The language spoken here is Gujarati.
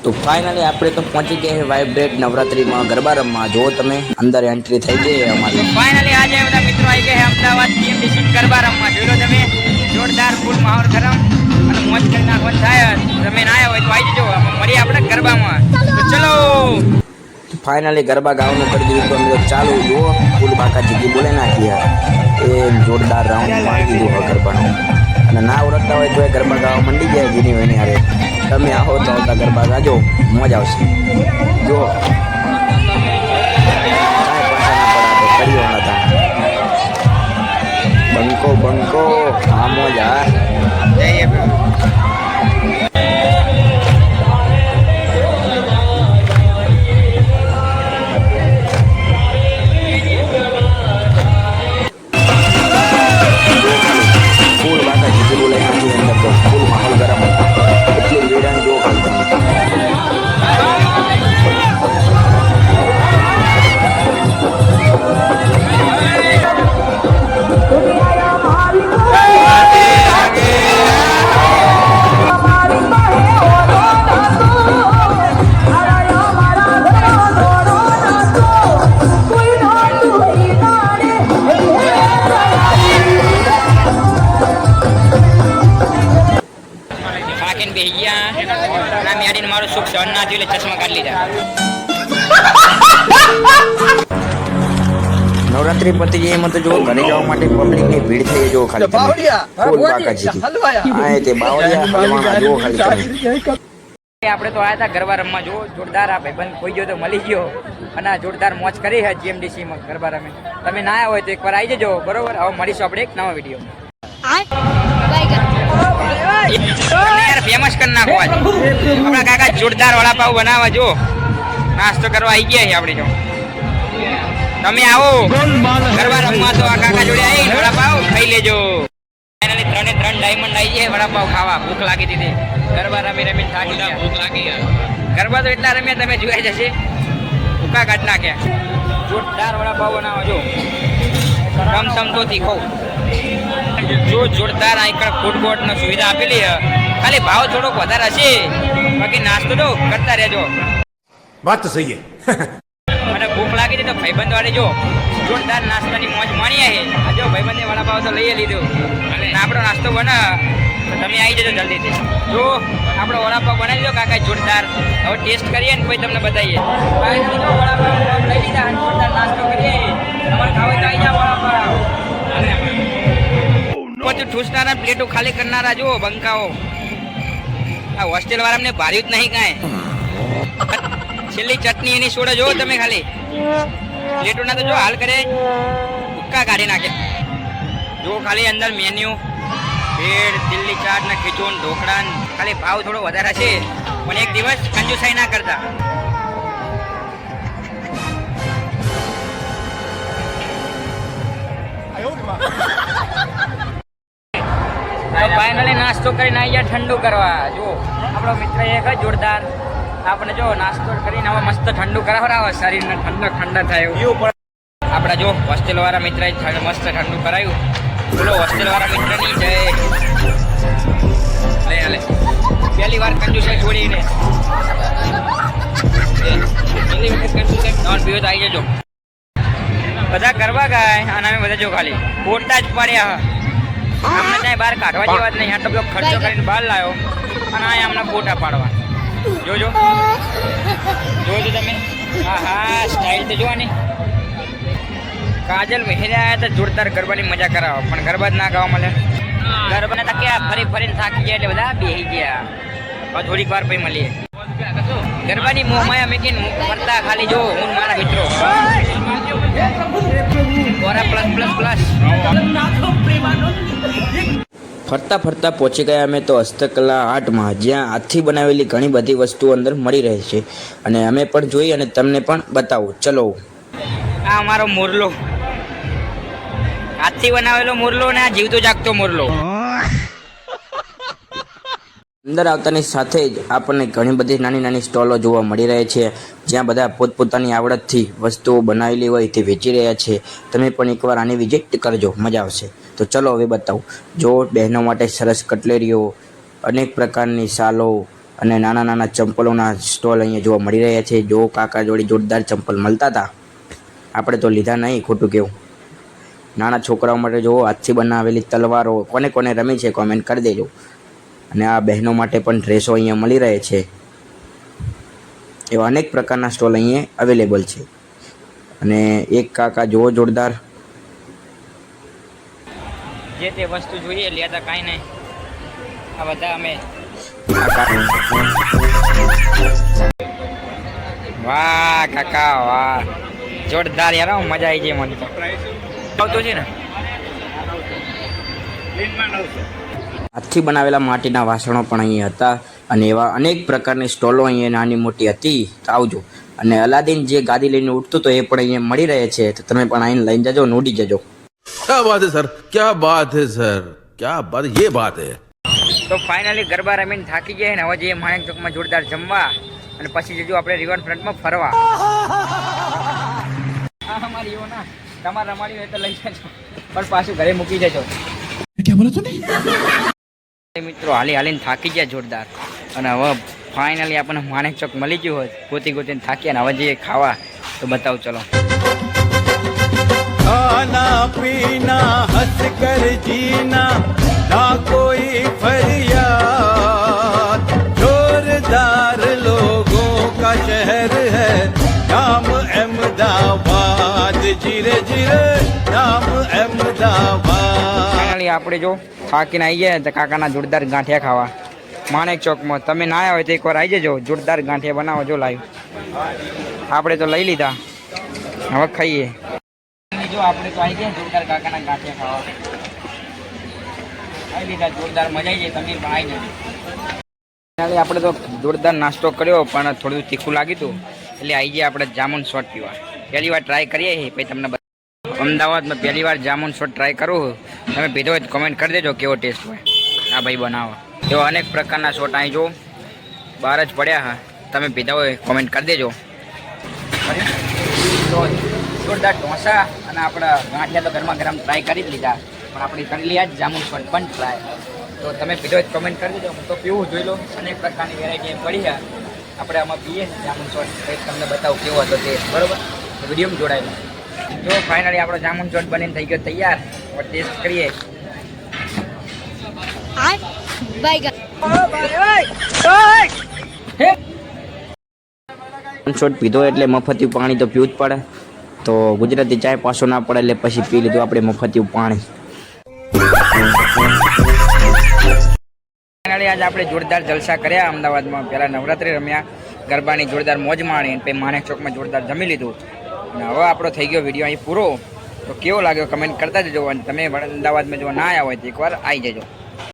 તો ફાઇનલી આપણે તો પહોંચી ગયા વાઇબ્રેટ નવરાત્રીમાં ગરબા રમવા. જો તમે અંદર એન્ટ્રી થઈ ગઈ અમારી. ફાઇનલી આજે બધા મિત્રો આવી ગયા અમદાવાદ ટીએમડીસી ગરબા રમવા. જોઈ લો તમે, જોરદાર ફૂલ માહોલ ગરમ અને મોજ કરી નાખવાનું થાય. તમે ના આવ્યા હોય તો આવી જજો, મળીએ આપણે ગરબામાં. તો ચલો ફાઇનલી ગરબા ગાવાનું કરી દીધું અમે તો ચાલુ. જુઓ ફૂલ બાકા જીગી બોલે નાખી એ જોરદાર રાઉન્ડ મારી દીધું ગરબાનું. અને ના ઓળખતા હોય તો એ ગરબા ગાવા મંડી જાય જીની હોય ને. અરે તમે આવો તો આવતા ગરબા ગાજો, મોજ આવશે. જો બંકો બંકો આ મોજ આ જઈએ. ફૂલ બાકા જીગી બોલે નાખી અંદર તો ફૂલ માહોલ ગરમ. એટલું વેડાણ જો મારું સુખ સહન ના થયું એટલે ચશ્મા કાઢી લીધા. નવરાત્રી પતી જાય એમાં તો જો ઘરે જવા માટે પબ્લિક ની ભીડ થઈ. જો ખાલી ફૂલ બાકાજી આ તે બાવળિયા હલવાના જો ખાલી તમે. આપણે તો આયા હતા ગરબા રમવા. જો જોરદાર આ ભાઈબંધ કોઈ ગયો તો મળી ગયો અને જોરદાર મોજ કરી છે જીએમડીસી માં ગરબા રમે. તમે ના આવ્યા હોય તો એકવાર આવી જજો, બરોબર? હવે મળીશું આપણે એક નવા વિડીયો. ફેમસ કરી નાખો આજ. આપણા કાકા જોરદાર વડાપાવ બનાવવા. જો નાસ્તો કરવા આવી ગયા છે આપણે. જો તમે આવો ગરબા રમવા તો આ કાકા જોડે આવી વડાપાવ ખાઈ લેજો. ફાઇનલી 3 ડાયમંડ આવી જાય વડાપાવ ખાવા. ભૂખ લાગી હતી ગરબા રમી રમીને થાકી ગયા. ભૂખ લાગી ગયા. ગરબા તો એટલા રમ્યા તમે જોઈ જશે, ભૂકા કાઢ નાખ્યા. જોરદાર વડાપાવ બનાવો. જો સમસમતોથી ખાવ. જો જોરદાર આઈકણ ફૂડ કોર્ટનો સુવિધા આપેલી છે. ખાલી ભાવ થોડોક વધારે હશે, બાકી નાસ્તો તો કરતા રહેજો. વાત તો સહી છે. મને ભૂખ લાગી હતી તો ભાઈબંધ વાળી જો જોરદાર નાસ્તાની મોજ માણીએ છે. જો ભાઈબંધે વડાપાવ તો લઈ લીધું અને આપણો નાસ્તો બને તો તમે આવી જજો જલ્દીથી. જો આપણો વડાપાવ બનાવી દો કાકા જોરદાર. હવે ટેસ્ટ કરીએ ને પછી તમને બતાવીએ. વડાપાવ લઈ લીધા, જોરદાર નાસ્તો કરીએ. તમારે ખાવા તો આવી જાવ વડાપાવ. બધું ઠૂસનારા પ્લેટો ખાલી કરનારા જુઓ બંકાઓ. આ હોસ્ટેલ વાળાને ભાર્યું જ નહીં કાંઈ. છેલ્લી ચટણી એની સોડા જોવો તમે ખાલી. પ્લેટોના તો જો હાલ કરે ભૂક્કા કાઢી નાખે. જો ખાલી અંદર મેન્યુ ભેળ, દિલ્હી ચાટ ને ખીચું ઢોકળા. ખાલી ભાવ થોડો વધારે છે પણ એક દિવસ કંજુસાઈ ના કરતા. ફાઇનલી નાસ્તો કરીને આવી ગયા ઠંડુ કરવા. જો આપણો મિત્ર એક જોરદાર આપણે જો નાસ્તો કરીને હવે મસ્ત ઠંડુ કરાવરાવે, શરીરને ઠંડા થાય એવું. આપણા જો હોસ્ટેલ વાળા મિત્ર મસ્ત ઠંડુ કરાવ્યું. બોલો હોસ્ટેલ વાળા મિત્રની જય. લે હાલે પહેલી વાર કંજુસાઈ છોડીને પહેલી વખત કંજુસાઈ નોન પીવો તો આવી જજો. બધા ગરબા ગાય અને અમે બધા જો ખાલી ફોટા જ પડ્યા. અમને ત્યાં બહાર કાઢવા જેવા જ નહીં. આટલો બધો ખર્ચો કરીને બહાર લાવ્યો અને અહીંયા અમને ફોટા પાડવા. જોજો જોજો તમે. હા હા સ્ટાઇલ તો જોવાની. કાજલ મહેરા આવ્યા તો જોરદાર ગરબાની મજા કરાવો પણ ગરબા જ ના ગાવા મળે. ગરબાને તો ક્યાં ફરીને થાકી ગયા એટલે બધા બેસી ગયા. હવે થોડીક વાર પછી મળીએ. ગરબાની મોહમાયા મેકીને ફરતા ખાલી જો હું મારા મિત્રો ફરતા ફરતા પહોંચી ગયા અમે તો હસ્તકલા આર્ટમાં, જ્યાં હાથથી બનાવેલી ઘણી બધી વસ્તુઓ અંદર મળી રહે છે અને અમે પણ જોઈ અને તમને પણ બતાવું. ચલો આ અમારો મોરલો, હાથથી બનાવેલો મોરલો ને આ જીવતો જાગતો મોરલો. અંદર આવતાની સાથે જ આપણને ઘણી બધી નાની નાની સ્ટોલો જોવા મળી રહે છે, જ્યાં બધા પોતપોતાની આવડતથી વસ્તુઓ બનાવેલી હોય તે વેચી રહ્યા છે. તમે પણ એકવાર આની વિઝિટ કરજો, મજા આવશે. તો ચલો હવે બતાવું. જો બહેનો માટે સરસ કટલેરીઓ, અનેક પ્રકારની શાલો, અને નાના નાના ચંપલોના સ્ટોલ અહીંયા જોવા મળી રહ્યા છે. જો કાકા જોડી જોરદાર ચંપલ મળતા હતા, આપણે તો લીધા નહીં, ખોટું કેવું. નાના છોકરાઓ માટે જો હાથથી બનાવેલી તલવારો કોને કોને રમી છે કોમેન્ટ કરી દેજો. અને આ બહેનો માટે પણ ડ્રેસો અહીંયા મળી રહે છે. એવા અનેક પ્રકારના સ્ટોલ અહીંયા અવેલેબલ છે. અને એક કાકા જોવો જોરદાર, જે તે વસ્તુ જોઈએ લેતા કાંઈ નહીં. આ બધા અમે વાહ કાકા વાહ, જોરદાર યાર, હો, મજા આવી જાય મને તો. આવતો છે ને હાથથી બનાવેલા માટીના વાસણો પણ અહીંયા હતા. અને એવા અનેક પ્રકારની સ્ટોલો અહીંયા નાની મોટી હતી. તો આવજો. અને અલાદીન જે ગાદી લઈને ઉઠતું તો એ પણ અહીંયા મળી રહે છે. તો તમે પણ આવીને લઈને જજો, નોડી જજો. क्या बात है सर, क्या बात है सर, क्या बात, ये बात है. તો ફાઇનલી ગરબા રમીને થાકી ગયા ને. હવે જઈએ માણેક ચોકમાં જોરદાર જમવા, અને પછી જજો આપણે રિવરફ્રન્ટમાં ફરવા. હા અમારી એવો ના, તમારે રમાડી હોય તો લઈ જજો, પણ પાછું ઘરે મૂકી જજો. મિત્રો હાલી હાલીને થાકી ગયા જોરદાર. અને હવે ફાઇનલી આપણને માણેક ચોક મળી ગયું હોય, ગોતી ગોતીને થાક્યા ને. હવે જઈએ ખાવા, તો બતાવું ચલો. खाना पीना हंस कर जीना ना कोई फरियाद जोरदार लोगों का शहर है नाम अहमदाबाद जीरे जीरे नाम अहमदाबाद. ફાઇનલી આપણે જો થાકીને આવી ગયા તો કાકાના જોરદાર ગાંઠિયા ખાવા માણેક ચોકમાં. તમે ના આવ્યા હોય તો એકવાર આવી જજો, જોરદાર ગાંઠિયા બનાવો જો લાઈવ. આપણે તો લઈ લીધા, હવે ખાઈએ. જો આપણે તો આવી ગયા જોરદાર કાકાના ગાંઠિયા ખાવા આવી લીધા, જોરદાર મજા આવી જાય. તમે પણ આવી જજો. આપણે તો જોરદાર નાસ્તો કર્યો, પણ થોડું તીખું લાગ્યું હતું એટલે આવી ગયા આપણે જામુન શોટ પીવા. પહેલી વાર ટ્રાય કરીએ પછી તમને અમદાવાદમાં પહેલી વાર જામુન શોટ ટ્રાય કરું. તમે પીધો હોય તો કમેન્ટ કરી દેજો કેવો ટેસ્ટ હોય. આ ભાઈ બનાવો એવો અનેક પ્રકારના શોટ અહીં જો બહાર જ પડ્યા હા. તમે પીધા હોય કોમેન્ટ કરી દેજો. તો જોરદાર ઢોસા અને આપણા ગાંઠિયા તો ગરમા ગરમ ટ્રાય કરી જ લીધા, પણ આપણે કરી લીધા જ જામુન શોટ પણ ટ્રાય. તો તમે પીધો હોય તો કમેન્ટ કરી દેજો. હું તો પીવું જોઈ લો, અનેક પ્રકારની વેરાયટી એમ પડી છે. આપણે આમાં પીએ જામુન શોટ, કંઈક તમને બતાવું કેવો હતો તે, બરાબર? વિડીયોમાં જોડાયેલો. જો ફાઇનલી આપણો જામુન શોટ બનીને થઈ ગયો તૈયાર. હવે ટેસ્ટ કરીએ. શોટ પીધો એટલે મફતિયું પાણી તો પીવું જ પડે. તો ગુજરાતી ચાય પાછો ના પડે એટલે પછી પી લીધું આપણે મફતિયું પાણી. ફાઇનલી આજે આપણે જોરદાર જલસા કર્યા અમદાવાદમાં. પહેલાં નવરાત્રિ રમ્યા, ગરબાની જોરદાર મોજ માણી, પછી માણેક ચોકમાં જોરદાર જમી લીધું. અને હવે આપણો થઈ ગયો વિડીયો અહીં પૂરો. તો કેવો લાગ્યો કમેન્ટ કરતા જજો. અને તમે અમદાવાદમાં જો ના આવ્યા હોય તો એકવાર આવી જજો.